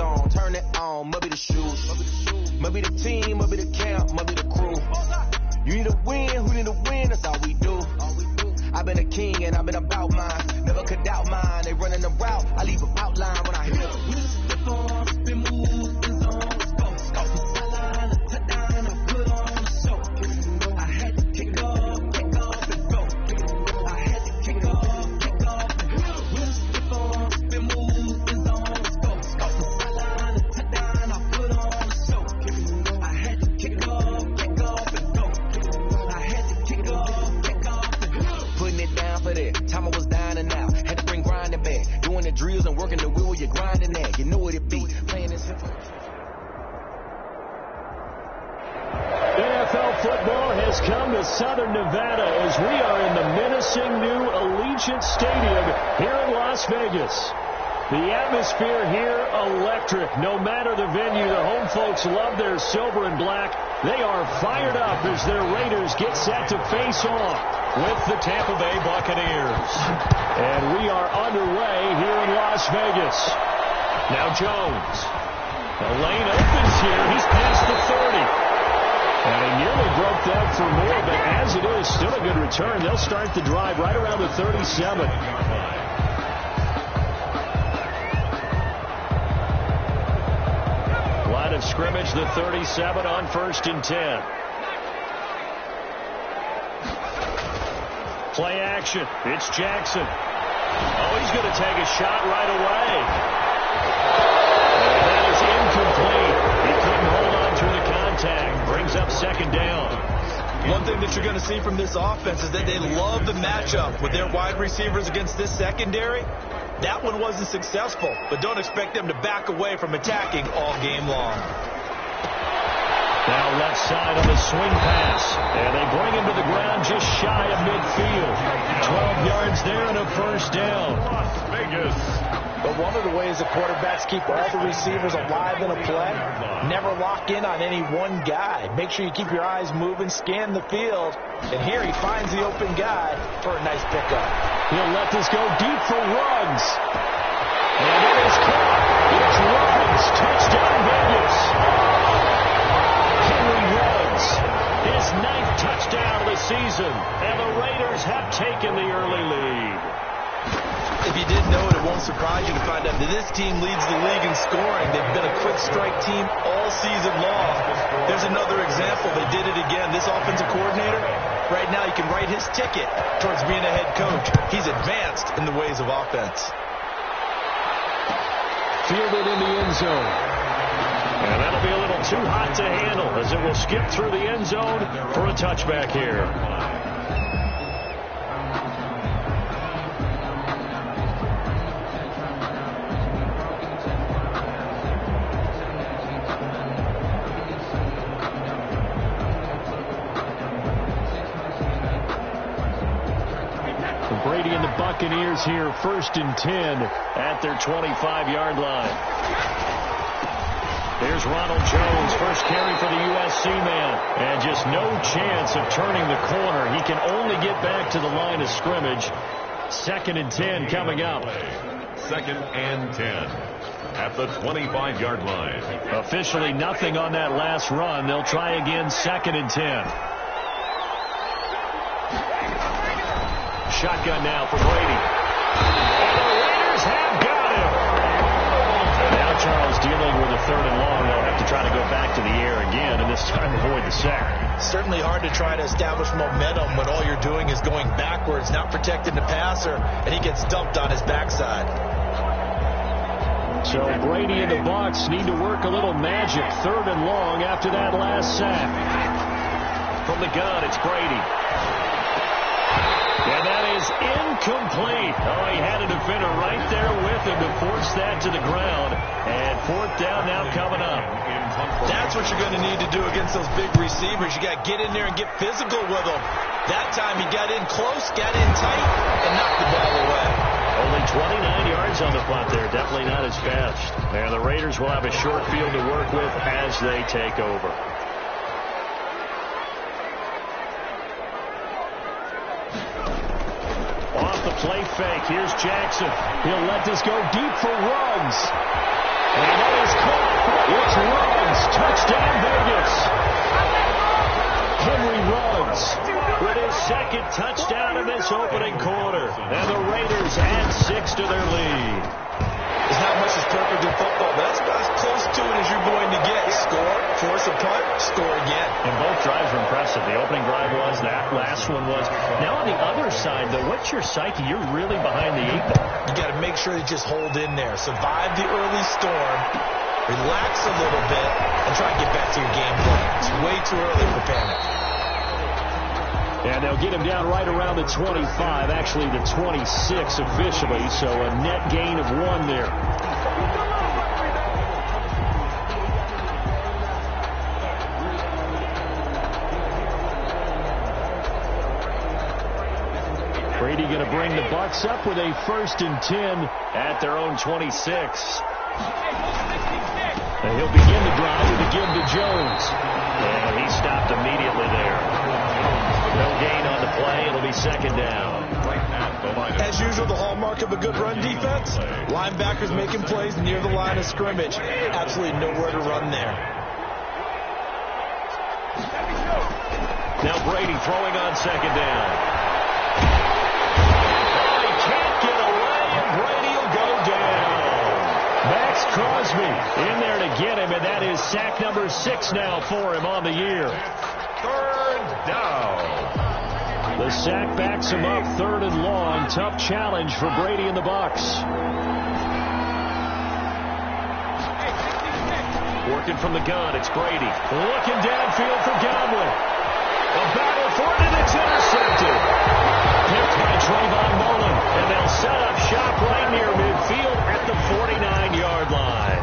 on, turn it on, maybe the shoes. Maybe the team, maybe the camp, maybe the crew. You need a win, who need a win, that's all we do. I've been a king and I've been about mine. Never could doubt mine, they running the route, I leave an outline when I hit it. We just flip on, spin move, in zone, let's go. Scout the sideline, a touchdown, I put on the show. I had to kick off and go. I had to kick off and go. We just flip on, spin move, in zone, let's go. Scout the sideline, a touchdown, I put on the show. I had to kick off and go. I had to kick off and go. Putting it down for that. Time I was down and out. Had to bring grinding back. Doing the drills and working the wheel, you're grinding that. You know what it be. Playing this simple. NFL football has come to Southern Nevada as we are in the menacing new Allegiant Stadium here in Las Vegas. The atmosphere here electric. No matter the venue, the home folks love their silver and black. They are fired up as their Raiders get set to face off with the Tampa Bay Buccaneers. And we are underway here in Las Vegas. Now Jones. The lane opens here. He's past the 30. And he nearly broke that for more, but as it is, still a good return. They'll start the drive right around the 37. Line of scrimmage, the 37 on 1st and 10. Play action. It's Jackson. Oh, he's going to take a shot right away. And that is incomplete. He couldn't hold on to the contact. Brings up 2nd down. One thing that you're going to see from this offense is that they love the matchup with their wide receivers against this secondary. That one wasn't successful, but don't expect them to back away from attacking all game long. Now left side on the swing pass. And they bring him to the ground just shy of midfield. 12 yards there and a 1st down. Las Vegas. But one of the ways the quarterbacks keep all the receivers alive in a play, never lock in on any one guy. Make sure you keep your eyes moving, scan the field. And here he finds the open guy for a nice pickup. He'll let this go deep for Ruggs. And it is caught. It's Ruggs. Touchdown Vegas. Henry Ruggs. His 9th touchdown of the season. And the Raiders have taken the early lead. If you didn't know it, it won't surprise you to find out that this team leads the league in scoring. They've been a quick strike team all season long. There's another example. They did it again. This offensive coordinator, right now, you can write his ticket towards being a head coach. He's advanced in the ways of offense. Fielded in the end zone. And that'll be a little too hot to handle as it will skip through the end zone for a touchback here. Brady and the Buccaneers here, 1st and 10 at their 25-yard line. There's Ronald Jones, first carry for the USC man. And just no chance of turning the corner. He can only get back to the line of scrimmage. 2nd and 10 coming up. 2nd and 10 at the 25-yard line. Officially nothing on that last run. They'll try again, 2nd and 10. Shotgun now for Brady. And the Raiders have got him. Now Charles dealing with a 3rd and long. They'll have to try to go back to the air again, and this time avoid the sack. Certainly hard to try to establish momentum when all you're doing is going backwards, not protecting the passer, and he gets dumped on his backside. So Brady and the Bucs need to work a little magic. 3rd and long after that last sack. From the gun, it's Brady. And that is incomplete. Oh, he had a defender right there with him to force that to the ground. And 4th down now coming up. That's what you're going to need to do against those big receivers. You got to get in there and get physical with them. That time he got in close, got in tight, and knocked the ball away. Only 29 yards on the punt there. Definitely not his best. And the Raiders will have a short field to work with as they take over. Off the play fake. Here's Jackson. He'll let this go deep for Ruggs. And that is with his second touchdown in this opening quarter. And the Raiders add 6 to their lead. There's not much that's perfect in football, but that's about as close to it as you're going to get. Score, force a punt, score again. And both drives were impressive. The opening drive was, that last one was. Now on the other side, though, what's your psyche? You're really behind the 8 ball. You got to make sure to just hold in there. Survive the early storm, relax a little bit, and try to get back to your game plan. It's way too early for panic. And they'll get him down right around the 25, actually the 26 officially, so a net gain of 1 there. Brady going to bring the Bucs up with a 1st and 10 at their own 26. And he'll begin the drive with a give to Jones. And he stopped immediately there. No gain on the play. It'll be 2nd down. As usual, the hallmark of a good run defense, linebackers making plays near the line of scrimmage. Absolutely nowhere to run there. Now Brady throwing on 2nd down. Oh, he can't get away, and Brady will go down. Max Crosby in there to get him, and that is sack number 6 now for him on the year. 3rd down. The sack backs him up, 3rd and long. Tough challenge for Brady and the Bucs. Working from the gun, it's Brady. Looking downfield for Godwin. A battle for it, and it's intercepted. Picked by Trayvon Mullen, and they'll set up shop right near midfield at the 49-yard line.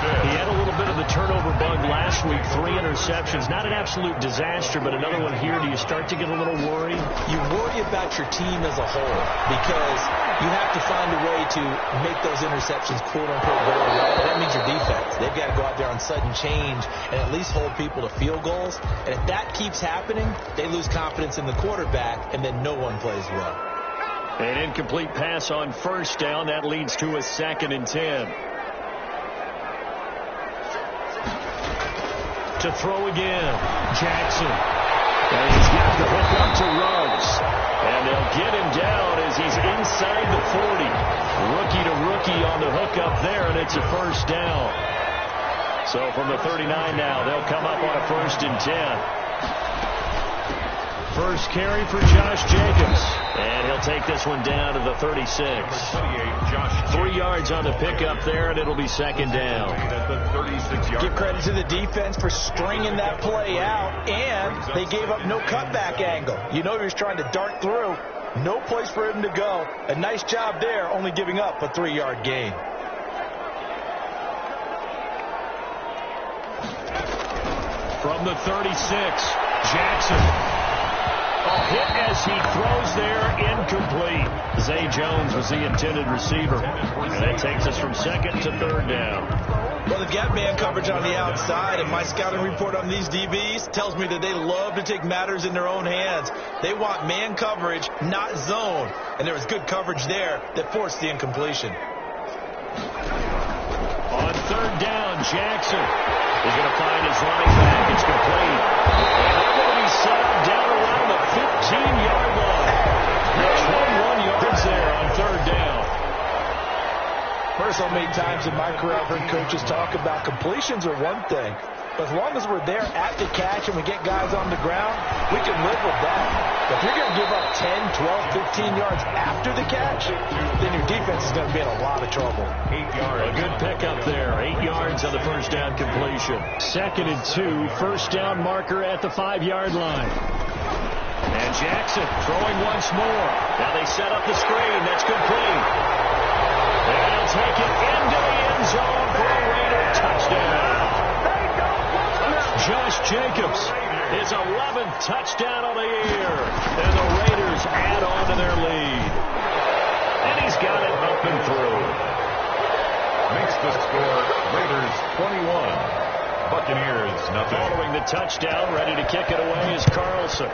He had a little bit of the turnover bug last week, 3 interceptions. Not an absolute disaster, but another one here. Do you start to get a little worried? You worry about your team as a whole because you have to find a way to make those interceptions quote-unquote go away. That means your defense. They've got to go out there on sudden change and at least hold people to field goals. And if that keeps happening, they lose confidence in the quarterback, and then no one plays well. An incomplete pass on 1st down. That leads to a 2nd and 10. To throw again, Jackson. And he's got the hook up to Ruggs. And they'll get him down as he's inside the 40. Rookie to rookie on the hook up there, and it's a 1st down. So from the 39 now, they'll come up on a 1st and 10. First carry for Josh Jacobs. And he'll take this one down to the 36. 3 yards on the pickup there, and it'll be 2nd down. Give credit to the defense for stringing that play out, and they gave up no cutback angle. You know he was trying to dart through. No place for him to go. A nice job there, only giving up a 3-yard gain. From the 36, Jackson. A hit as he throws there, incomplete. Zay Jones was the intended receiver. And that takes us from 2nd to 3rd down. Well, they've got man coverage on the outside, and my scouting report on these DBs tells me that they love to take matters in their own hands. They want man coverage, not zone. And there was good coverage there that forced the incompletion. On 3rd down, Jackson is going to find his running back. It's complete. And they're going to be set up down around the 15-yard line. 21 yards there on 3rd down. First, so many times in my career I've heard coaches talk about completions are one thing, but as long as we're there at the catch and we get guys on the ground, we can live with that. But if you're going to give up 10, 12, 15 yards after the catch, then your defense is going to be in a lot of trouble. 8 yards. A good pickup there. 8 yards on the 1st down completion. 2nd and 2. 1st down marker at the 5-yard line. And Jackson throwing once more. Now they set up the screen. That's complete. And he'll take it into the end zone for a Raider touchdown. Josh Jacobs, his 11th touchdown of the year. And the Raiders add on to their lead. And he's got it up and through. Makes the score Raiders 21, Buccaneers nothing. Following the touchdown, ready to kick it away is Carlson.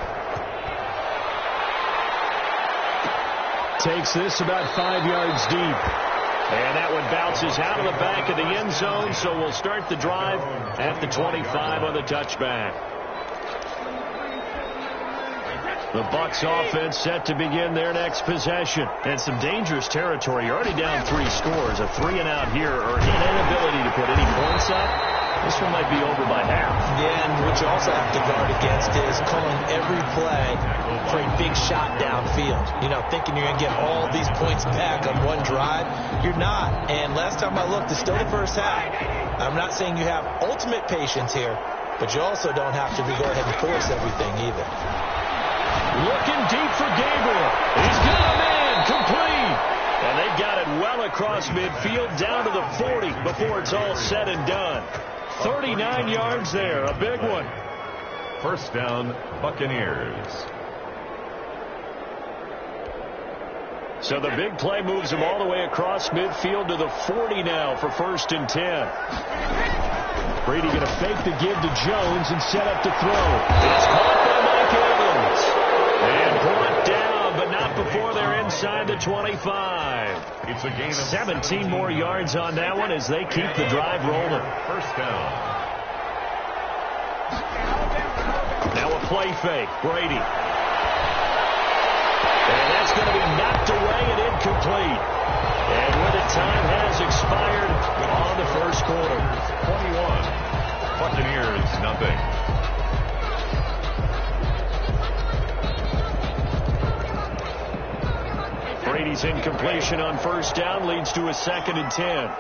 Takes this about 5 yards deep. And that one bounces out of the back of the end zone, so we'll start the drive at the 25 on the touchback. The Bucs offense set to begin their next possession. And some dangerous territory. You're already down 3 scores. A 3-and-out here or an inability to put any points up. This one might be over by half. Yeah, and what you also have to guard against is calling every play for a big shot downfield. You know, thinking you're going to get all these points back on one drive. You're not. And last time I looked, it's still the first half. I'm not saying you have ultimate patience here, but you also don't have to go ahead and force everything either. Looking deep for Gabriel. He's got a man complete. And they've got it well across midfield down to the 40 before it's all said and done. 39 yards there, a big one. First down, Buccaneers. So the big play moves him all the way across midfield to the 40 now for 1st and 10. Brady going to fake the give to Jones and set up to throw. It's caught by Mike Evans. And brought down, but not before they're inside the 25. It's a gain of 17 more yards on that one as they keep the drive rolling. First down. Now a play fake. Brady. And that's going to be knocked away and incomplete. And where the time has expired on the first quarter. 21. Buccaneers, nothing. Brady's incompletion on first down leads to a 2nd and 10.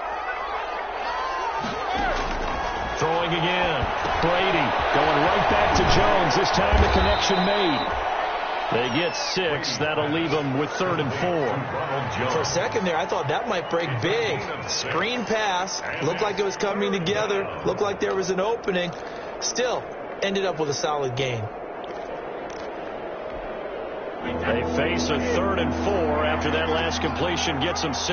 Throwing again. Brady going right back to Jones. This time the connection made. They get 6. That'll leave them with 3rd and 4. For a second there, I thought that might break big. Screen pass. Looked like it was coming together. Looked like there was an opening. Still, ended up with a solid gain. They face a 3rd and 4 after that last completion gets them 6.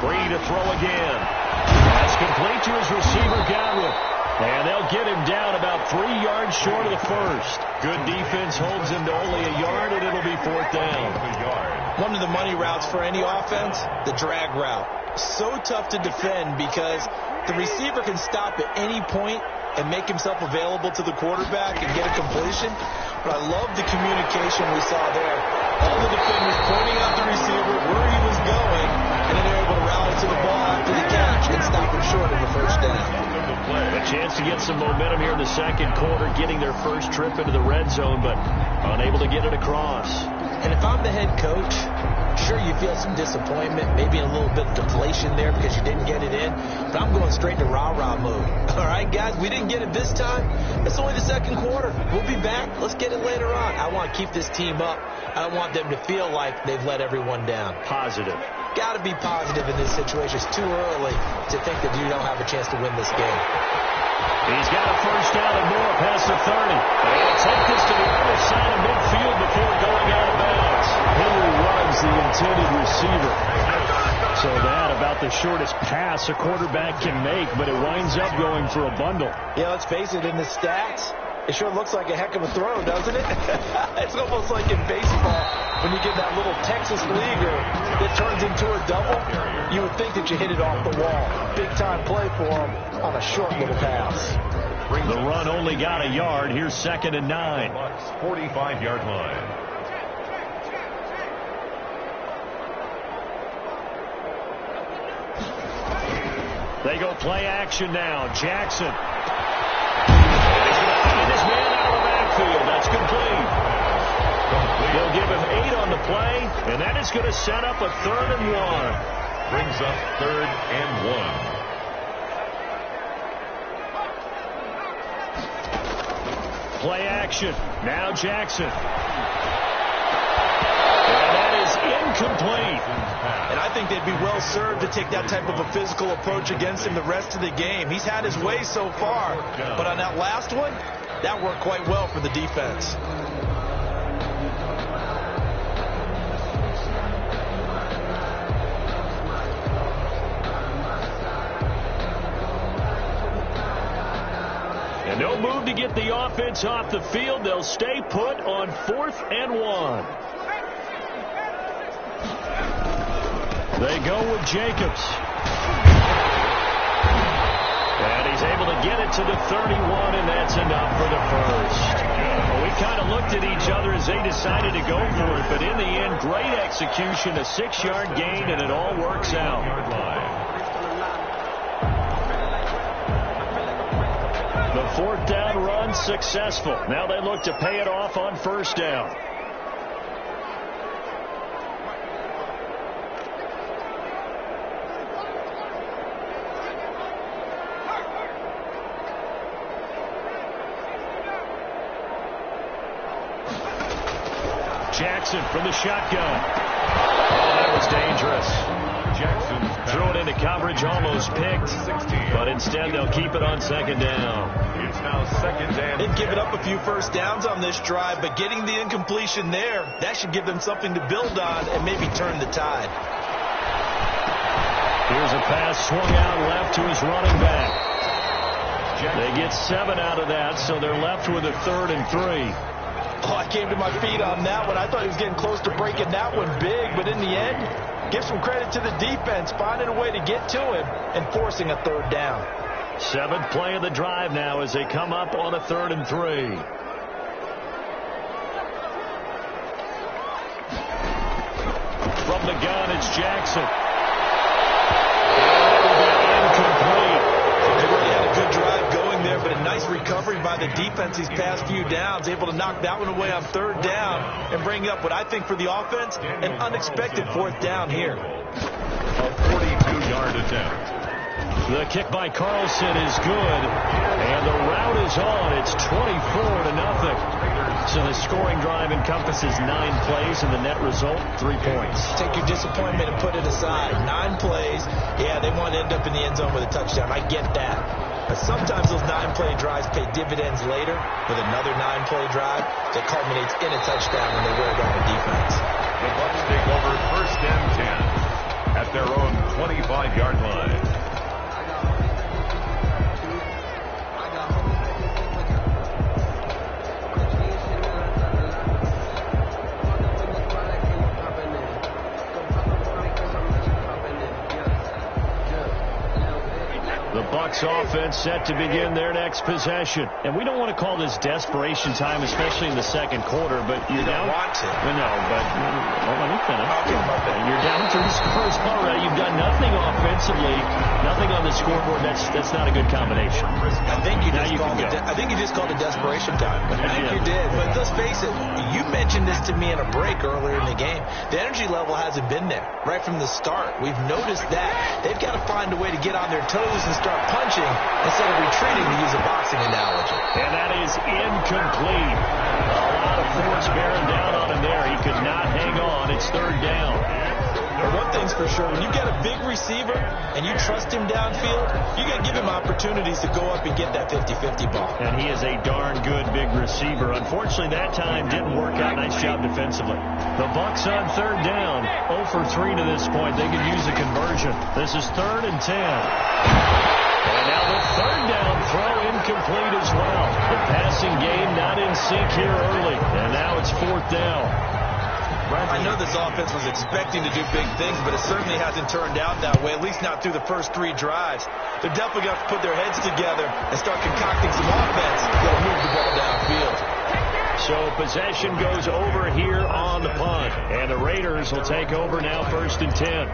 Brady to throw again. That's complete to his receiver, Godwin. And they'll get him down about 3 yards short of the first. Good defense holds him to only a yard, and it'll be 4th down. One of the money routes for any offense, the drag route. So tough to defend because the receiver can stop at any point and make himself available to the quarterback and get a completion. But I love the communication we saw there. All the defenders pointing out the receiver where he was going, and then they're able to rally to the ball after the catch and stop him short of the first down. A chance to get some momentum here in the second quarter, getting their first trip into the red zone, but unable to get it across. And if I'm the head coach, sure, you feel some disappointment, maybe a little bit of deflation there because you didn't get it in, but I'm going straight to rah-rah mode. All right, guys, we didn't get it this time. It's only the second quarter. We'll be back. Let's get it later on. I want to keep this team up. I don't want them to feel like they've let everyone down. Positive. Got to be positive in this situation. It's too early to think that you don't have a chance to win this game. He's got a first down and more past the 30. They'll take this to the other side of midfield before going out of bounds. Henry runs the intended receiver. So that about the shortest pass a quarterback can make, but it winds up going for a bundle. Yeah, let's face it, in the stats, it sure looks like a heck of a throw, doesn't it? It's almost like in baseball when you get that little Texas leaguer that turns into a double. You would think that you hit it off the wall. Big-time play for him on a short little pass. The run only got a yard. Here's 2nd and 9. 45-yard line. They go play action now. Jackson. And he's going to find his man out of the backfield. That's complete. They'll give him 8 on the play, and that is going to set up a 3rd and 1. Brings up 3rd and 1. Play action. Now Jackson. And that is incomplete. And I think they'd be well served to take that type of a physical approach against him the rest of the game. He's had his way so far, but on that last one, that worked quite well for the defense. And no move to get the offense off the field. They'll stay put on 4th and 1. They go with Jacobs. And he's able to to get it to the 31, and that's enough for the first. Well, we kind of looked at each other as they decided to go for it, but in the end, great execution, a 6-yard gain, and it all works out. The fourth down run successful. Now they look to pay it off on first down. Jackson from the shotgun. Oh, that was dangerous. Jackson threw it into coverage, almost picked, but instead they'll keep it on second down. It's now second down. They've given up a few first downs on this drive, but getting the incompletion there, that should give them something to build on and maybe turn the tide. Here's a pass swung out left to his running back. They get 7 out of that, so they're left with a 3rd and 3. Oh, I came to my feet on that one. I thought he was getting close to breaking that one big, but in the end, give some credit to the defense, finding a way to get to him and forcing a 3rd down. 7th play of the drive now as they come up on a 3rd and 3. From the gun, it's Jackson. Incomplete. They really had a good drive going there, but a nice recovery by the defense these past few downs, able to knock that one away on 3rd down and bring up what I think for the offense, an unexpected 4th down here. A 42-yard attempt. The kick by Carlson is good, and the route is on. It's 24-0. So the scoring drive encompasses 9 plays, and the net result, 3 points. Take your disappointment and put it aside. 9 plays. Yeah, they want to end up in the end zone with a touchdown. I get that. But sometimes those 9-play drives pay dividends later with another 9-play drive that culminates in a touchdown when they wear down the defense. The Bucs take over 1st and 10 at their own 25-yard line. Bucs offense set to begin their next possession. And we don't want to call this desperation time, especially in the second quarter, but you're down. Want to. No, but well, let me finish. Okay, you're down 3 scores already. You've done nothing offensively, nothing on the scoreboard. That's not a good combination. I think you just called it desperation time. I think you did. But let's face it, you mentioned this to me in a break earlier in the game. The energy level hasn't been there right from the start. We've noticed that. They've got to find a way to get on their toes and start punching instead of retreating, to use a boxing analogy. And that is incomplete. A lot of force bearing down on him there. He could not hang on. It's 3rd down. But one thing's for sure, when you get a big receiver and you trust him downfield, you got to give him opportunities to go up and get that 50-50 ball. And he is a darn good big receiver. Unfortunately, that time didn't work out. Nice job defensively. The Bucs on 3rd down. 0 for 3 to this point. They could use a conversion. This is 3rd and 10. And now the 3rd down throw incomplete as well. The passing game not in sync here early. And now it's 4th down. I know this offense was expecting to do big things, but it certainly hasn't turned out that way, at least not through the first 3 drives. They're definitely going to have to put their heads together and start concocting some offense that'll move the ball downfield. So possession goes over here on the punt, and the Raiders will take over now 1st and 10.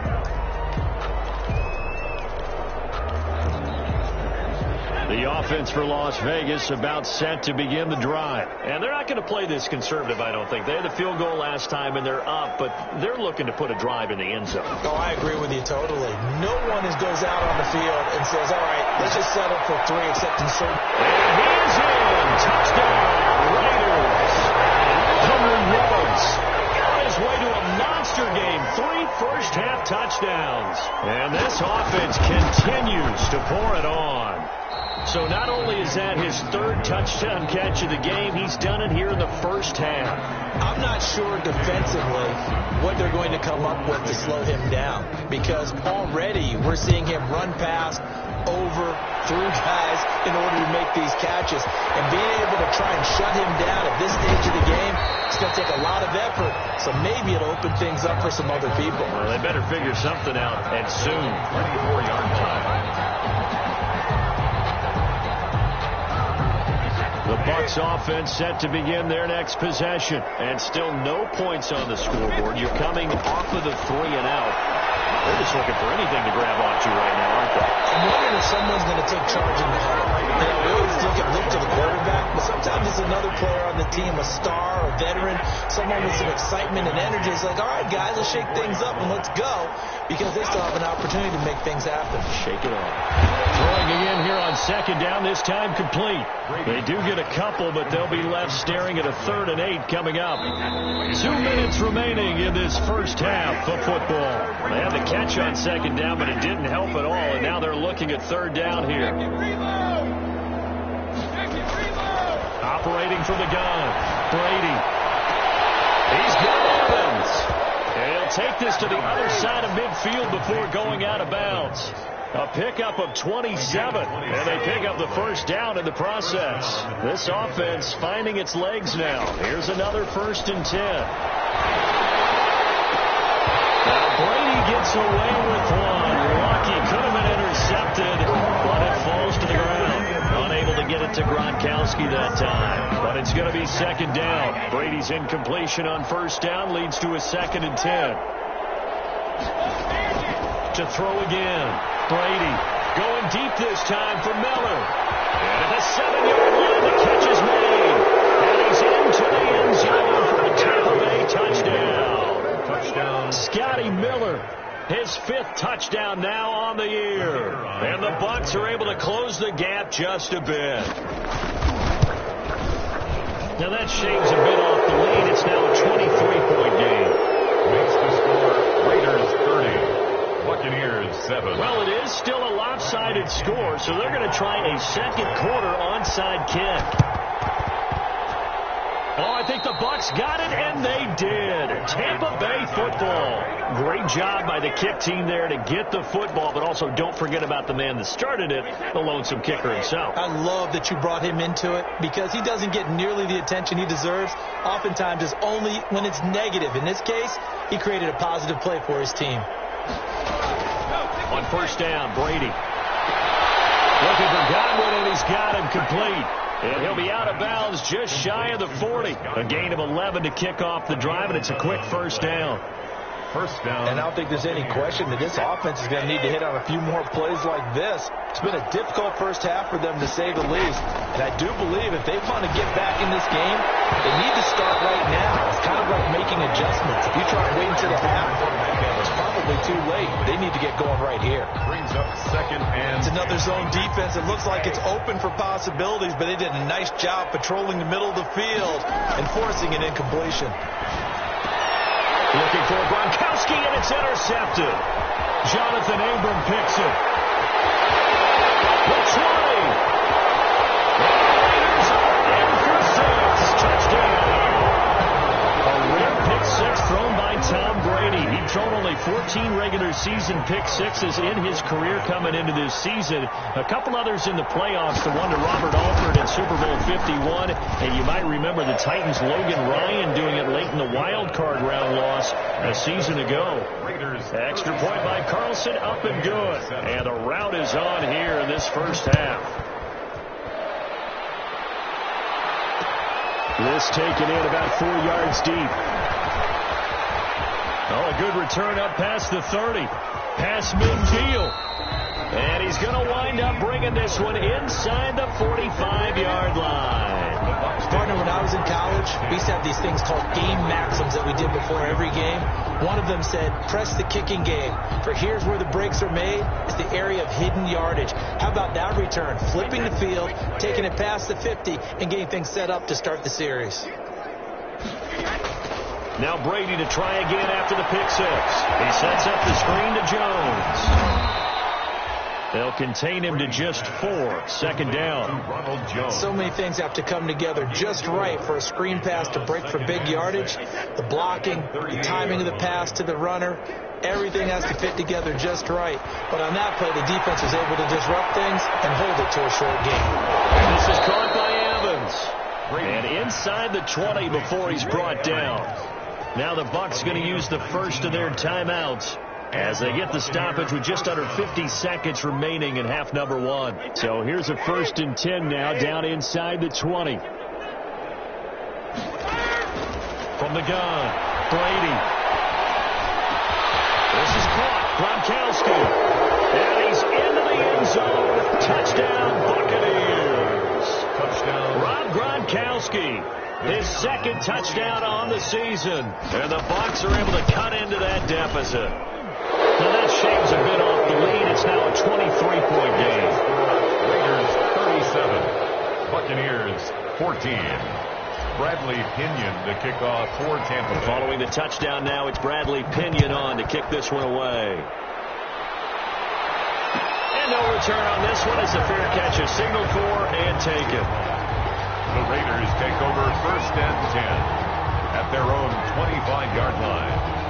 The offense for Las Vegas about set to begin the drive. And they're not going to play this conservative, I don't think. They had the field goal last time, and they're up, but they're looking to put a drive in the end zone. Oh, I agree with you totally. No one goes out on the field and says, all right, let's just settle for 3, except in certain. And he's in. Touchdown, Raiders. 100 yards. On his way to a monster game. 3 first-half touchdowns. And this offense continues to pour it on. So not only is that his 3rd touchdown catch of the game, he's done it here in the first half. I'm not sure defensively what they're going to come up with to slow him down, because already we're seeing him run past, over, through guys in order to make these catches. And being able to try and shut him down at this stage of the game, it's going to take a lot of effort. So maybe it'll open things up for some other people. Well, they better figure something out, and soon. 24-yard line. Bucs offense set to begin their next possession. And still no points on the scoreboard. You're coming off of the 3 and out. They're just looking for anything to grab onto right now, aren't they? I'm wondering if someone's going to take charge in the huddle. We always look to the quarterback, but sometimes it's another player on the team, a star, a veteran, someone with some excitement and energy. It's like, all right, guys, let's shake things up and let's go, because they still have an opportunity to make things happen. Shake it off. Throwing again here on 2nd down, this time complete. They do get a couple, but they'll be left staring at a 3rd and 8 coming up. 2 minutes remaining in this first half of football. They had the catch on 2nd down, but it didn't help at all, and now they're looking at 3rd down here. Operating from the gun, Brady. He's got Evans. And he'll take this to the other side of midfield before going out of bounds. A pickup of 27, and they pick up the first down in the process. This offense finding its legs now. Here's another 1st and 10. Now Brady gets away with one. Lucky, could have been intercepted, but it falls to the ground. Unable to get it to Gronkowski that time. But it's going to be 2nd down. Brady's incompletion on 1st down leads to a 2nd and 10. To throw again. Brady going deep this time for Miller. And at the 7-yard line, the catch is made. And he's into the end zone for a Tampa Bay touchdown. Scotty Miller, his 5th touchdown now on the year. And the Bucs are able to close the gap just a bit. Now that shaves a bit off the lead. It's now a 23-point game. Makes the score Raiders 30. Buccaneers 7. Well, it is still a lopsided score, so they're going to try a 2nd quarter onside kick. Oh, I think the Bucs got it, and they did. Tampa Bay football. Great job by the kick team there to get the football, but also don't forget about the man that started it, the lonesome kicker himself. I love that you brought him into it, because he doesn't get nearly the attention he deserves. Oftentimes it's only when it's negative. In this case, he created a positive play for his team. On 1st down, Brady. Looking for Godwin, and he's got him complete. And he'll be out of bounds just shy of the 40. A gain of 11 to kick off the drive, and it's a quick 1st down. 1st down. And I don't think there's any question that this offense is going to need to hit on a few more plays like this. It's been a difficult first half for them, to say the least. And I do believe if they want to get back in this game, they need to start right now. It's kind of like making adjustments. If you try to wait until the half, it's probably too late. They need to get going right here. Brings up 2nd and... It's another zone defense. It looks like it's open for possibilities, but they did a nice job patrolling the middle of the field and forcing an incompletion. Looking for Gronkowski, and it's intercepted. Jonathan Abram picks it. The 20. And the Raiders are in for 6. Touchdown. A rare pick 6 thrown by Tom Brady. He'd thrown only 14 regular season pick 6s in his career coming into this season. A couple others in the playoffs, the one to Robert Alford in Super Bowl 51. And you might remember the Titans' Logan Ryan doing it late in the wild card round loss a season ago. Extra point by Carlson, up and good. And a rout is on here in this first half. This taken in about 4 yards deep. Oh, a good return up past the 30. Past midfield. And he's going to wind up bringing this one inside the 45-yard line. Partner, when I was in college, we used to have these things called game maxims that we did before every game. One of them said, press the kicking game. For here's where the breaks are made. It's the area of hidden yardage. How about that return? Flipping the field, taking it past the 50, and getting things set up to start the series. Now Brady to try again after the pick 6. He sets up the screen to Jones. They'll contain him to just 4. 2nd down. So many things have to come together just right for a screen pass to break for big yardage. The blocking, the timing of the pass to the runner, everything has to fit together just right. But on that play, the defense was able to disrupt things and hold it to a short game. And this is caught by Evans. And inside the 20 before he's brought down. Now the Bucs going to use the first of their timeouts. as they get the stoppage with just under 50 seconds remaining in half number one. So here's a 1st and 10 now, down inside the 20. From the gun, Brady. This is caught. Gronkowski. And he's into the end zone. Touchdown, Buccaneers. Touchdown. Rob Gronkowski. His 2nd touchdown on the season. And the Bucs are able to cut into that deficit. Now that shaves a bit off the lead. It's now a 23-point game. Raiders 37. Buccaneers 14. Bradley Pinion to kick off for Tampa Bay. Following the touchdown now, it's Bradley Pinion on to kick this one away. And no return on this one. It's a fair catch, a signal for and taken. The Raiders take over 1st and 10 at their own 25-yard line.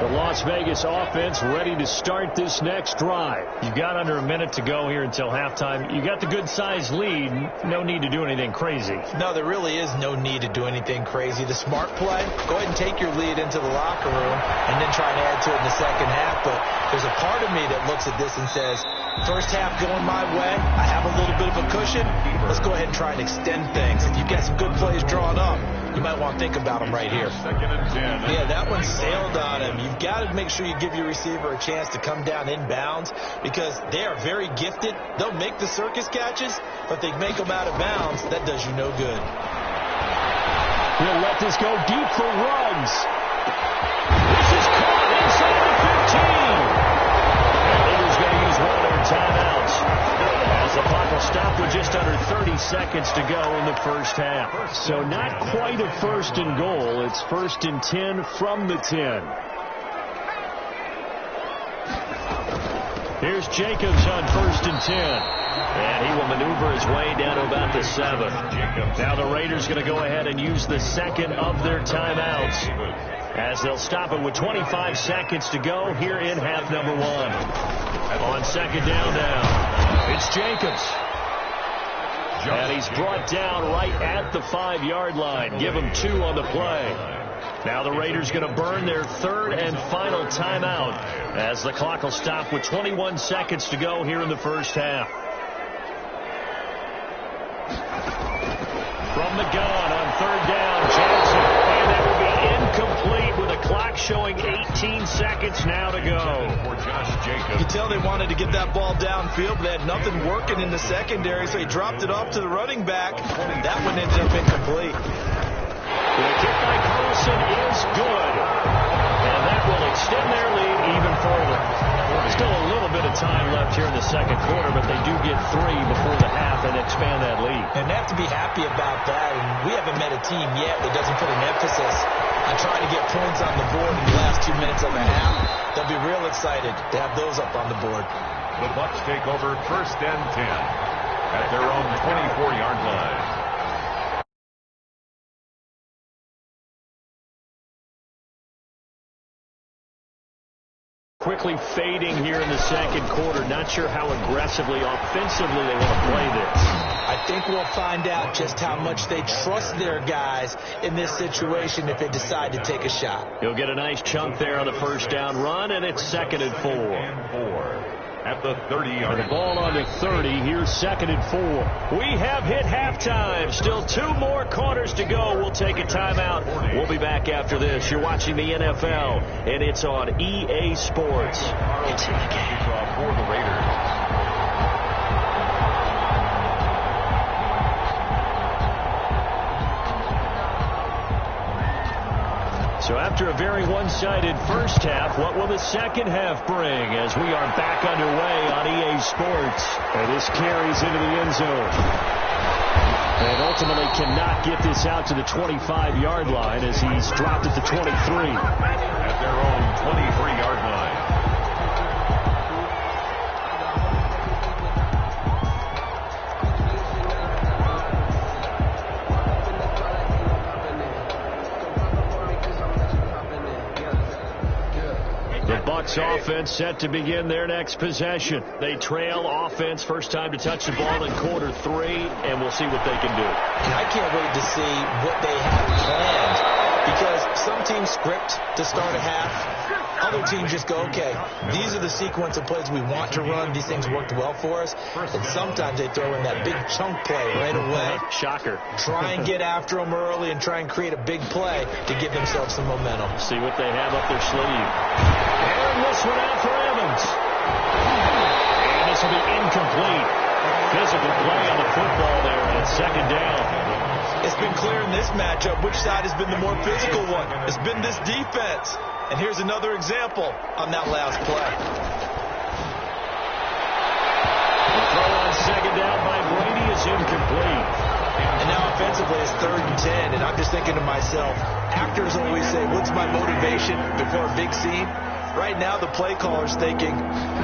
The Las Vegas offense ready to start this next drive. You've got under a minute to go here until halftime. You got the good-sized lead. No need to do anything crazy. No, there really is no need to do anything crazy. The smart play, go ahead and take your lead into the locker room and then try to add to it in the second half. But there's a part of me that looks at this and says, first half going my way, I have a little bit of a cushion. Let's go ahead and try and extend things. If you've got some good plays drawn up, you might want to think about them right here. 2nd and 10. Yeah, that one sailed on him. You've got to make sure you give your receiver a chance to come down inbounds because they are very gifted. They'll make the circus catches, but they make them out of bounds. That does you no good. We'll let this go deep for Ruggs. This is caught inside the 15. And Raiders going to use one of their timeouts as the clock will stop with just under 30 seconds to go in the first half. So not quite a 1st and goal. It's 1st and 10 from the 10. Here's Jacobs on 1st and 10. And he will maneuver his way down to about the 7. Now the Raiders going to go ahead and use the 2nd of their timeouts as they'll stop it with 25 seconds to go here in half number one. On 2nd down now, it's Jacobs. And he's brought down right at the 5-yard line. Give him 2 on the play. Now the Raiders going to burn their 3rd and final timeout as the clock will stop with 21 seconds to go here in the first half. From the gun on 3rd down, Jackson. And that will be incomplete with a clock showing 18 seconds now to go. You can tell they wanted to get that ball downfield, but they had nothing working in the secondary, so he dropped it off to the running back. That one ended up incomplete. The kick by Carlson is good. And that will extend their lead even further. Still a little bit of time left here in the second quarter, but they do get 3 before the half and expand that lead. And they have to be happy about that. And we haven't met a team yet that doesn't put an emphasis on trying to get points on the board in the last 2 minutes of a half. They'll be real excited to have those up on the board. The Bucs take over 1st and 10 at their own 24-yard line. Quickly fading here in the second quarter. Not sure how aggressively, offensively they want to play this. I think we'll find out just how much they trust their guys in this situation if they decide to take a shot. He'll get a nice chunk there on the first down run, and it's 2nd and 4. At the 30-yard line. The ball on the 30. Here's 2nd and 4. We have hit halftime. Still 2 more quarters to go. We'll take a timeout. We'll be back after this. You're watching the NFL, and it's on EA Sports. It's in the game. For the Raiders. So after a very one-sided first half, what will the second half bring as we are back underway on EA Sports? And this carries into the end zone. And ultimately cannot get this out to the 25-yard line as he's dropped at the 23. At their own 23-yard line. Bucs offense set to begin their next possession. They trail offense, first time to touch the ball in quarter 3, and we'll see what they can do. And I can't wait to see what they have planned, because script to start a half. Other teams just go, okay, these are the sequence of plays we want to run. These things worked well for us. And sometimes they throw in that big chunk play right away. Shocker. Try and get after them early and try and create a big play to give themselves some momentum. See what they have up their sleeve. And this one out for Evans. And this will be incomplete. Physical play on the football there on second down. It's been clear in this matchup which side has been the more physical one. It's been this defense. And here's another example on that last play. The throw on second down by Brady is incomplete. And now offensively it's 3rd and 10. And I'm just thinking to myself, actors always say, what's my motivation before a big scene? Right now the play caller's thinking,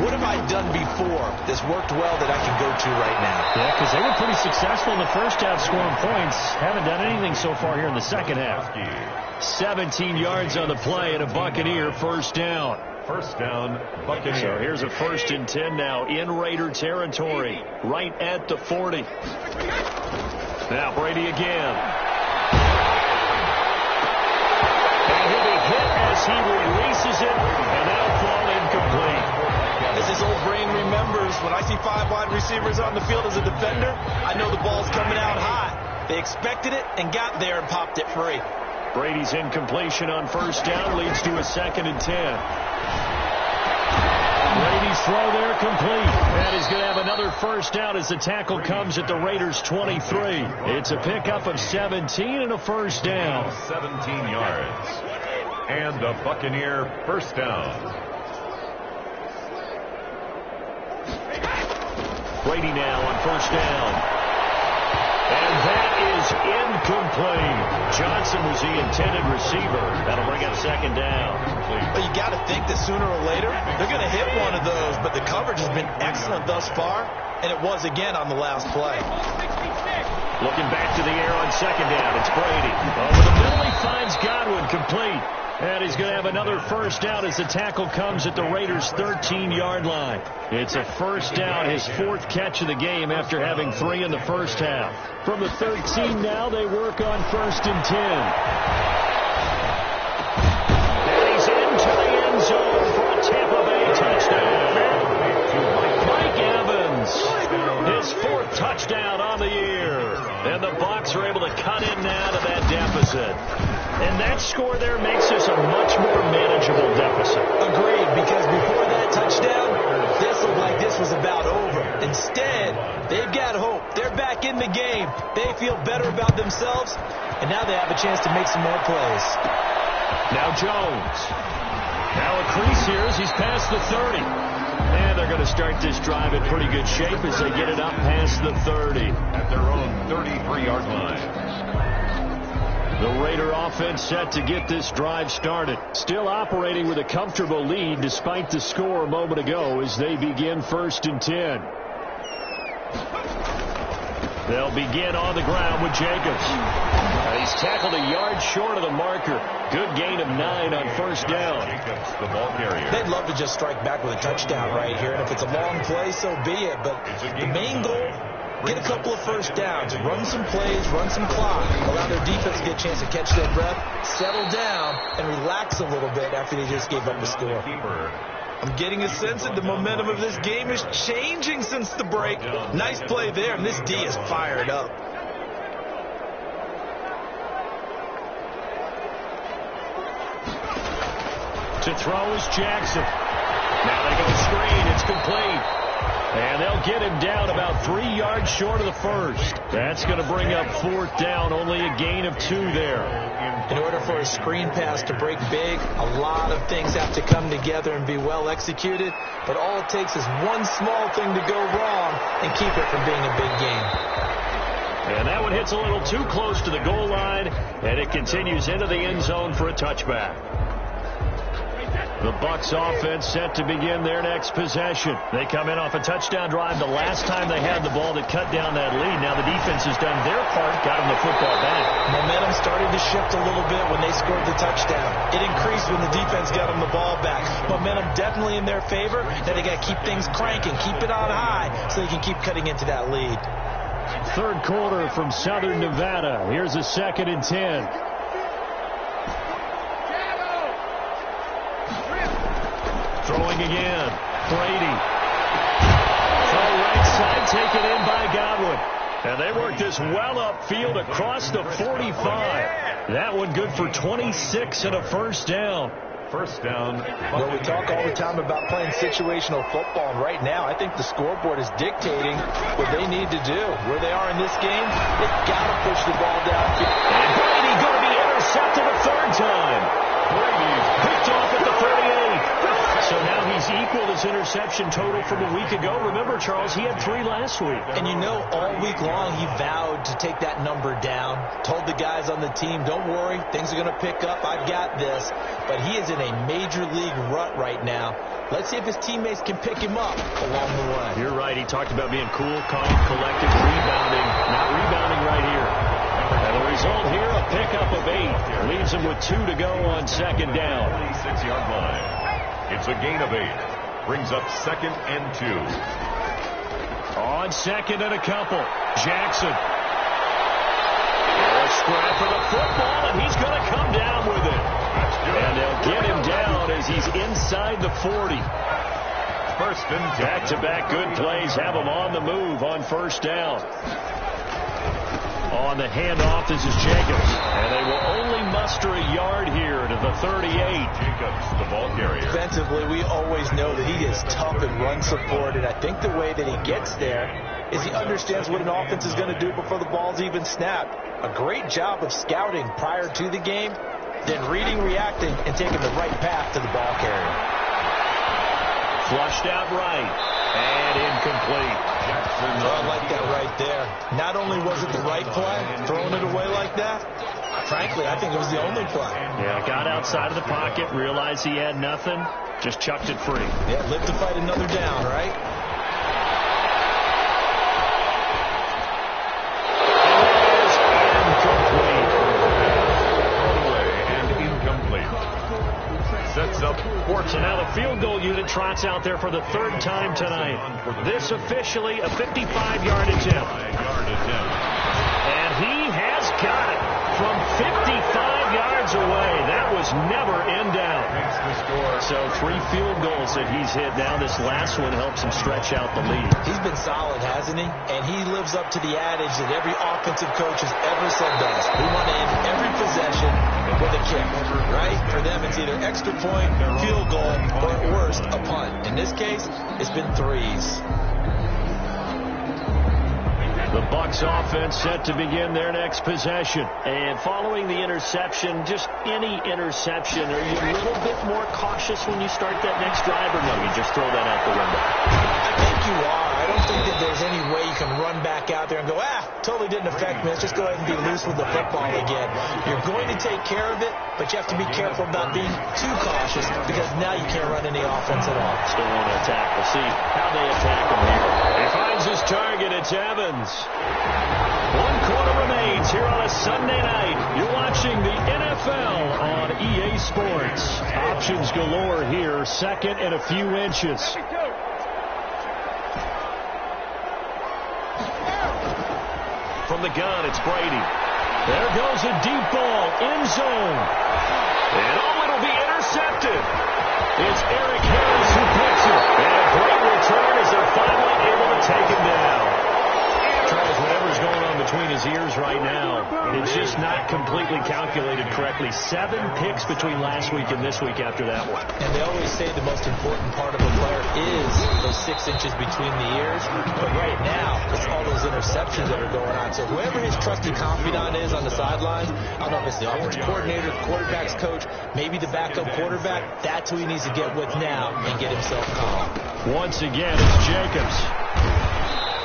what have I done before that's worked well that I can go to right now? Yeah, because they were pretty successful in the first half scoring points. Haven't done anything so far here in the second half. 17 yards on the play and a Buccaneer first down. First down, Buccaneers. So here's a 1st and 10 now in Raider territory, right at the 40. Now Brady again. And he'll be hit as he releases it, and that'll fall incomplete. As his old brain remembers, when I see 5 wide receivers on the field as a defender, I know the ball's coming out high. They expected it and got there and popped it free. Brady's incompletion on first down leads to a 2nd and 10. Brady's throw there complete. And he's going to have another first down as the tackle comes at the Raiders' 23. It's a pickup of 17 and a first down. 17 yards. And a Buccaneer first down. Brady now on first down. And that is incomplete. Johnson was the intended receiver. That'll bring up 2nd down. But you got to think that sooner or later, they're going to hit one of those. But the coverage has been excellent thus far, and it was again on the last play. Looking back to the air on 2nd down, it's Brady. Over the middle, he finds Godwin complete. And he's going to have another first down as the tackle comes at the Raiders' 13-yard line. It's a first down, his 4th catch of the game after having 3 in the first half. From the 13 now, they work on 1st and 10. And he's into the end zone for a Tampa Bay touchdown. Mike Evans, his 4th touchdown on the year. And the Bucs are able to cut in now to that deficit. And that score there makes us a much more manageable deficit. Agreed, because before that touchdown, this looked like this was about over. Instead, they've got hope. They're back in the game. They feel better about themselves, and now they have a chance to make some more plays. Now Jones. Now a crease here as he's past the 30. And they're going to start this drive in pretty good shape as they get it up past the 30. At their own 33-yard line. The Raider offense set to get this drive started. Still operating with a comfortable lead despite the score a moment ago as they begin 1st and 10. They'll begin on the ground with Jacobs. He's tackled a yard short of the marker. Good gain of 9 on first down. Jacobs, the ball carrier. They'd love to just strike back with a touchdown right here, and if it's a long play, so be it. But the main goal, get a couple of first downs, run some plays, run some clock, allow their defense to get a chance to catch their breath, settle down, and relax a little bit after they just gave up the score. I'm getting a sense that the momentum of this game is changing since the break. Nice play there, and this D is fired up. To throw is Jackson. Now they go screen. It's complete. And they'll get him down about 3 yards short of the first. That's going to bring up 4th down. Only a gain of 2 there. In order for a screen pass to break big, a lot of things have to come together and be well executed. But all it takes is one small thing to go wrong and keep it from being a big game. And that one hits a little too close to the goal line, and it continues into the end zone for a touchback. The Bucs offense set to begin their next possession. They come in off a touchdown drive the last time they had the ball that cut down that lead. Now the defense has done their part, got them the football back. Momentum started to shift a little bit when they scored the touchdown. It increased when the defense got them the ball back. Momentum definitely in their favor. Now they got to keep things cranking, keep it on high so they can keep cutting into that lead. Third quarter from Southern Nevada. Here's a 2nd and 10. Throwing again. Brady. Throw right side, taken in by Godwin. And they work this well upfield across the 45. That one good for 26 and a first down. First down. Well, we talk all the time about playing situational football, and right now I think the scoreboard is dictating what they need to do. Where they are in this game, they've got to push the ball downfield. And Brady going to be intercepted a third time. Brady picked off at the 38. So now he's equaled his interception total from a week ago. Remember, Charles, he had 3 last week. And you know, all week long he vowed to take that number down. Told the guys on the team, don't worry, things are going to pick up. I've got this. But he is in a major league rut right now. Let's see if his teammates can pick him up along the way. You're right. He talked about being cool, calm, collected, rebounding. Not rebounding right here. And the result here, a pickup of 8. Leaves him with 2 to go on second down. 26-yard line. It's a gain of 8. Brings up 2nd and 2. On second and a couple. Jackson. A scrap for the football, and he's going to come down with it. And they'll get him down as he's inside the 40. First and 10. Back-to-back good plays have him on the move on first down. On the handoff, this is Jacobs. And they will only muster a yard here to the 38. Jacobs, the ball carrier. Defensively, we always know that he is tough and run support, and I think the way that he gets there is he understands what an offense is going to do before the ball's even snapped. A great job of scouting prior to the game, then reading, reacting, and taking the right path to the ball carrier. Flushed out right, and incomplete. I like that right there. Not only was it the right play, throwing it away like that, frankly, I think it was the only play. Yeah, got outside of the pocket, realized he had nothing, just chucked it free. Yeah, live to fight another down, right? Sets up fourth. So now the field goal unit trots out there for the 3rd time tonight. This officially a 55-yard attempt. And he has got it from 55 yards away. That was never in doubt. So 3 field goals that he's hit now. This last one helps him stretch out the lead. He's been solid, hasn't he? And he lives up to the adage that every offensive coach has ever said best. We want to end every possession with a kick, right? For them, it's either extra point, field goal, or at worst, a punt. In this case, it's been 3s. The Bucs offense set to begin their next possession. And following the interception, just any interception, are you a little bit more cautious when you start that next drive, or no, you just throw that out the window? I think you are. I don't think that there's any way you can run back out there and go, totally didn't affect me. Let's just go ahead and be loose with the football again. You're going to take care of it, but you have to be careful about being too cautious because now you can't run any offense at all. Still want to attack. We'll see how they attack him here. He finds his target. It's Evans. 1 quarter remains here on a Sunday night. You're watching the NFL on EA Sports. Options galore here. 2nd and a few inches. From the gun, it's Brady. There goes a deep ball, end zone. And it'll be intercepted. It's Eric Harris who picks it. And a great return as they're finally able to take him down. Charles, whatever's going on between his ears right now, it's just not completely calculated correctly. 7 picks between last week and this week after that one. And they always say the most important part of a player is those 6 inches between the ears. But right now, it's all those interceptions that are going on. So whoever his trusty confidant is on the sidelines, I don't know if it's the offensive coordinator, the quarterback's coach, maybe the backup quarterback, that's who he needs to get with now and get himself calm. Once again, it's Jacobs.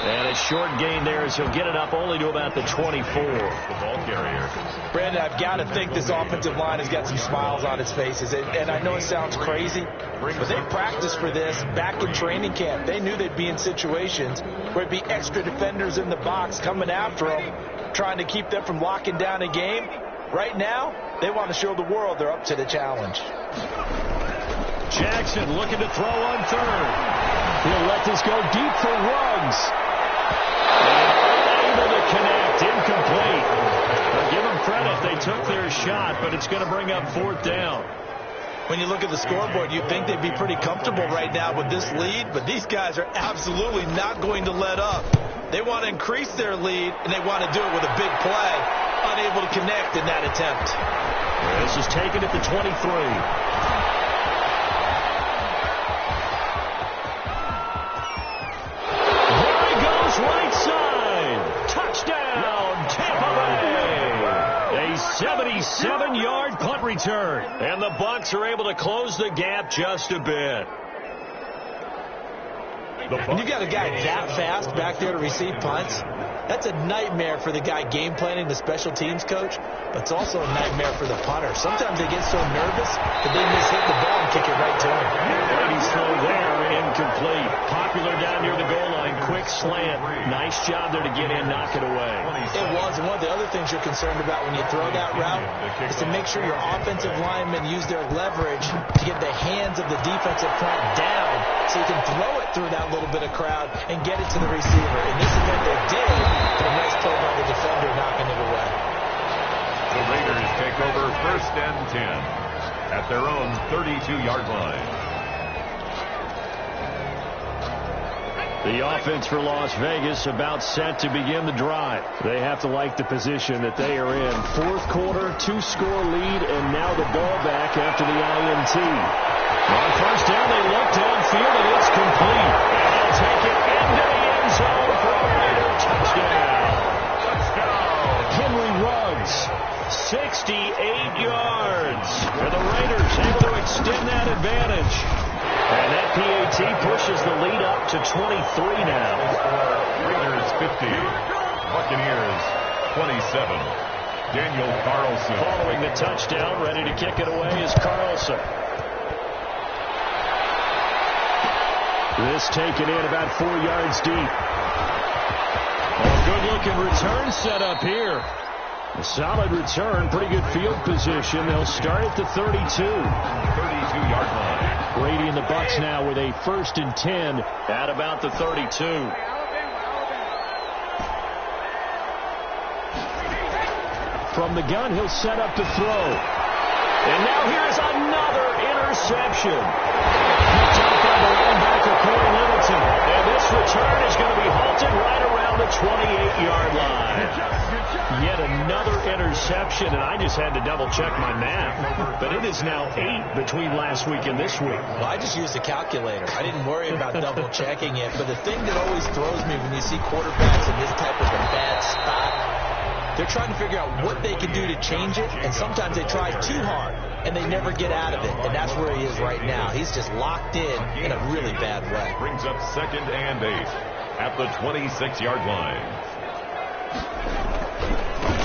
And a short gain there as he'll get it up only to about the 24. The ball carrier. Brandon, I've got to think this offensive line has got some smiles on its faces. And I know it sounds crazy, but they practiced for this back in training camp. They knew they'd be in situations where it'd be extra defenders in the box coming after them, trying to keep them from locking down a game. Right now, they want to show the world they're up to the challenge. Jackson looking to throw on 3rd. He'll let this go deep for Ruggs. Unable to connect, incomplete. Now give them credit, they took their shot, but it's going to bring up 4th down. When you look at the scoreboard, you'd think they'd be pretty comfortable right now with this lead, but these guys are absolutely not going to let up. They want to increase their lead, and they want to do it with a big play. Unable to connect in that attempt. This is taken at the 23. Right side. Touchdown, Tampa Bay. A 77-yard punt return. And the Bucs are able to close the gap just a bit. When you got a guy that fast back there to receive punts, that's a nightmare for the guy game planning, the special teams coach, but it's also a nightmare for the punter. Sometimes they get so nervous that they miss hit the ball and kick it right to him. Brady's throw there, incomplete. Popular down near the goal line, quick slant. Nice job there to get in, knock it away. It was, and one of the other things you're concerned about when you throw that route is to make sure your offensive linemen use their leverage to get the hands of the defensive front down so you can throw it through that little bit of crowd and get it to the receiver. In this event, they did, but a nice play by the defender knocking it away. The Raiders take over 1st and 10 at their own 32-yard line. The offense for Las Vegas about set to begin the drive. They have to like the position that they are in. 4th quarter, 2-score lead, and now the ball back after the INT. On 1st down, they look downfield, and it's complete. And they'll take it into the end zone for a Raider touchdown. Henry Ruggs, 68 yards. And the Raiders able to extend that advantage. And that PAT pushes the lead up to 23 now. Raiders 50, Buccaneers 27. Daniel Carlson. Following the touchdown, ready to kick it away is Carlson. This taken in about 4 yards deep. Good-looking return set up here. A solid return, pretty good field position. They'll start at the 32. 32-yard line. Brady and the Bucs now with a 1st and 10 at about the 32. From the gun, he'll set up to throw. And now here's another interception. Picked up by the linebacker, Corey Littleton. And this return is going to be halted right around the 28-yard line. Yet another interception, and I just had to double-check my math. But it is now 8 between last week and this week. Well, I just used a calculator. I didn't worry about double-checking it. But the thing that always throws me when you see quarterbacks in this type of a bad spot, they're trying to figure out what they can do to change it, and sometimes they try too hard, and they never get out of it. And that's where he is right now. He's just locked in a really bad way. Brings up 2nd and 8 at the 26-yard line.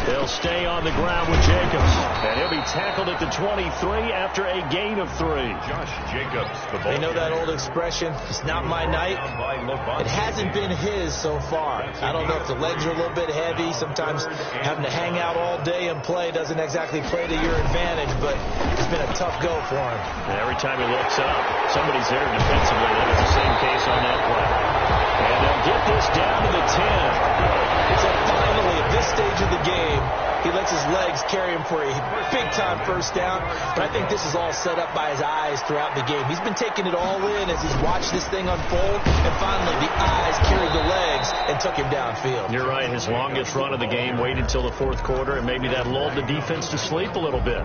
They'll stay on the ground with Jacobs. And he'll be tackled at the 23 after a gain of 3. Josh Jacobs, the ball. They know that old expression, it's not my night. It hasn't been his so far. I don't know if the legs are a little bit heavy. Sometimes having to hang out all day and play doesn't exactly play to your advantage, but it's been a tough go for him. And every time he looks up, somebody's there defensively. That was the same case on that play. And they'll get this down to the 10. So finally, at this stage of the game, he lets his legs carry him for a big-time 1st down. But I think this is all set up by his eyes throughout the game. He's been taking it all in as he's watched this thing unfold. And finally, the eyes carried the legs and took him downfield. You're right. His longest run of the game waited till the 4th quarter, and maybe that lulled the defense to sleep a little bit.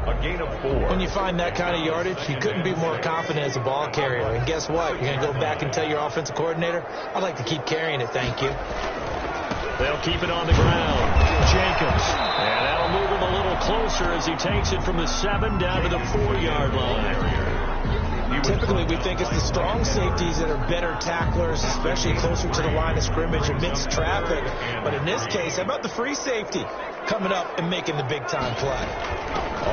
A gain of 4. When you find that kind of yardage, you couldn't be more confident as a ball carrier. And guess what? You're going to go back and tell your offensive coordinator, I'd like to keep carrying it, thank you. They'll keep it on the ground. Jacobs. And that'll move him a little closer as he takes it from the 7 down to the 4-yard line. Typically, we think it's the strong safeties that are better tacklers, especially closer to the line of scrimmage amidst traffic. But in this case, how about the free safety coming up and making the big-time play?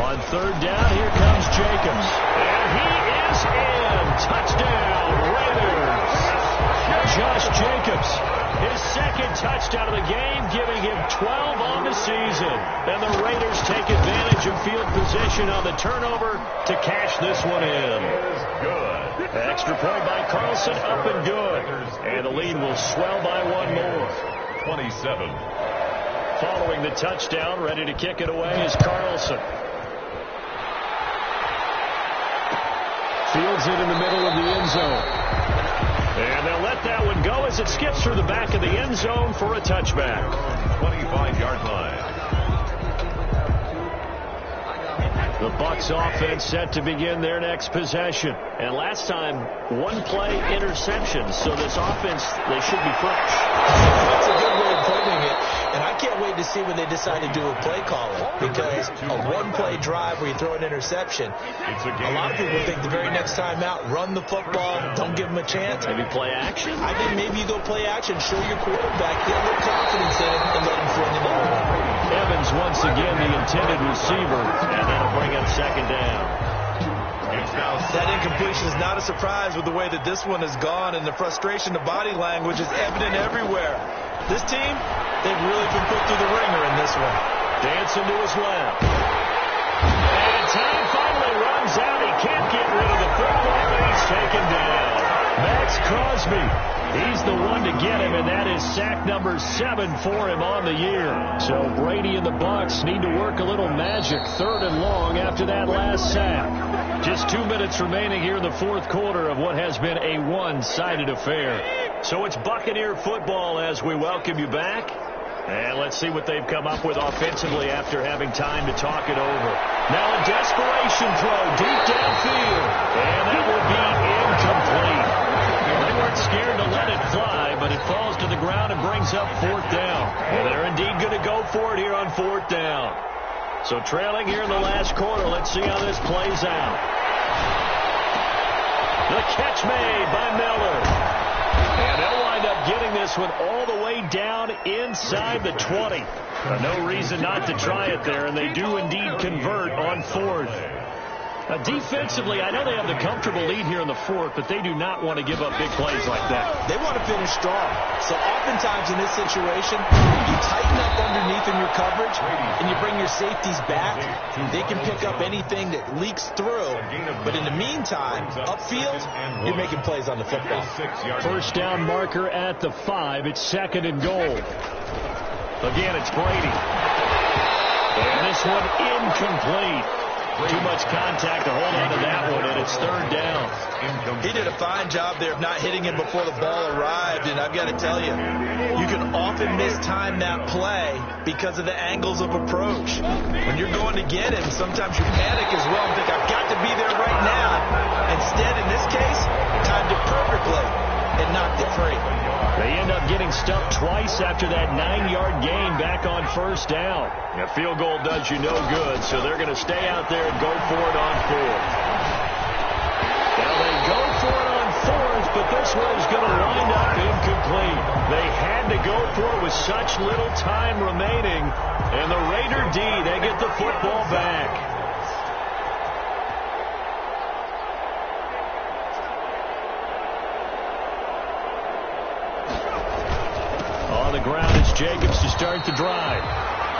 On 3rd down, here comes Jacobs. And he is in. Touchdown, Raiders. Josh Jacobs, his 2nd touchdown of the game, giving him 12 on the season. And the Raiders take advantage of field position on the turnover to cash this one in. Good. Extra point by Carlson, up and good. And the lead will swell by 1 more. 27. Following the touchdown, ready to kick it away is Carlson. Fields it in the middle of the end zone. And they'll let that one go as it skips through the back of the end zone for a touchback. 25-yard line. The Bucs offense set to begin their next possession. And last time, one-play interception. So this offense, they should be fresh. That's a good way of putting it. And I can't wait to see when they decide to do a play calling. Because a one-play drive where you throw an interception, a lot of people think the very next time out, run the football, don't give them a chance. Maybe play action? I think maybe you go play action, show your quarterback, get a little confidence in it, and let him fling another one. Evans once again the intended receiver, and that'll bring up second down. That incompletion is not a surprise with the way that this one has gone, and the frustration, the body language is evident everywhere. This team, they've really been put through the ringer in this one. Dancing to his left. And time finally runs out. He can't get rid of the football, and he's taken down. Max Crosby. He's the one to get him, and that is sack number 7 for him on the year. So Brady and the Bucs need to work a little magic, 3rd and long after that last sack. Just 2 minutes remaining here in the fourth quarter of what has been a one-sided affair. So it's Buccaneer football as we welcome you back. And let's see what they've come up with offensively after having time to talk it over. Now a desperation throw deep downfield. And that will be incomplete. They weren't scared to let it fly, but it falls to the ground and brings up 4th down. And they're indeed going to go for it here on 4th down. So trailing here in the last quarter, let's see how this plays out. The catch made by Miller. And they'll wind up getting this one all the way down inside the 20. No reason not to try it there, and they do indeed convert on 4th. Defensively, I know they have the comfortable lead here in the 4th, but they do not want to give up big plays like that. They want to finish strong. So oftentimes in this situation, you tighten up underneath in your coverage, and you bring your safeties back. They can pick up anything that leaks through. But in the meantime, upfield, you're making plays on the football. First down marker at the 5. It's 2nd and goal. Again, it's Brady. And this one incomplete. Too much contact to hold on to that one, and it's 3rd down. He did a fine job there of not hitting him before the ball arrived, and I've got to tell you, you can often mistime that play because of the angles of approach. When you're going to get him, sometimes you panic as well and think, I've got to be there right now. Instead, in this case, timed it perfectly and knocked it free. They end up getting stuffed twice after that 9-yard gain back on 1st down. A field goal does you no good, so they're going to stay out there and go for it on 4th. Now they go for it on 4th, but this one is going to wind up incomplete. They had to go for it with such little time remaining, and the Raider D, they get the football back. On the ground, it's Jacobs to start the drive.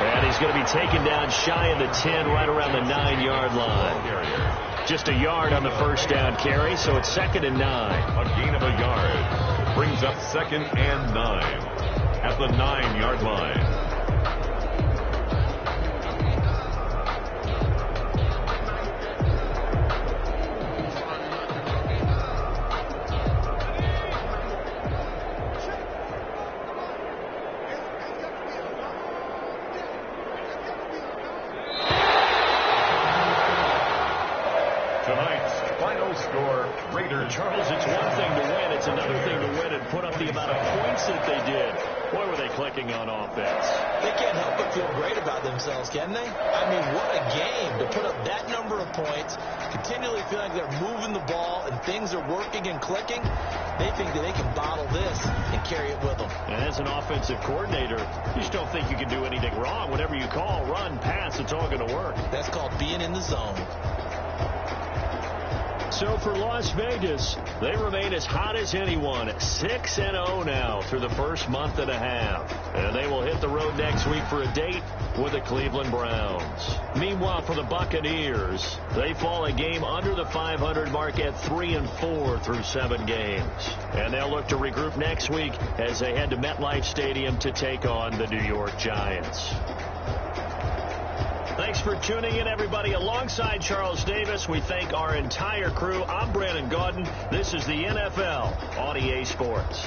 And he's going to be taken down shy of the 10, right around the 9-yard line. Just a yard on the first down carry, so it's 2nd and 9. A gain of a yard brings up 2nd and 9 at the 9-yard line. Charles, it's one thing to win. It's another thing to win and put up the amount of points that they did. Boy, were they clicking on offense. They can't help but feel great about themselves, can they? I mean, what a game to put up that number of points, continually feeling like they're moving the ball and things are working and clicking. They think that they can bottle this and carry it with them. And as an offensive coordinator, you just don't think you can do anything wrong. Whatever you call, run, pass, it's all going to work. That's called being in the zone. So for Las Vegas, they remain as hot as anyone, 6-0 now through the first month and a half. And they will hit the road next week for a date with the Cleveland Browns. Meanwhile, for the Buccaneers, they fall a game under the 500 mark at 3-4 through 7 games. And they'll look to regroup next week as they head to MetLife Stadium to take on the New York Giants. Thanks for tuning in, everybody. Alongside Charles Davis, we thank our entire crew. I'm Brandon Gaudin. This is the NFL on EA Sports.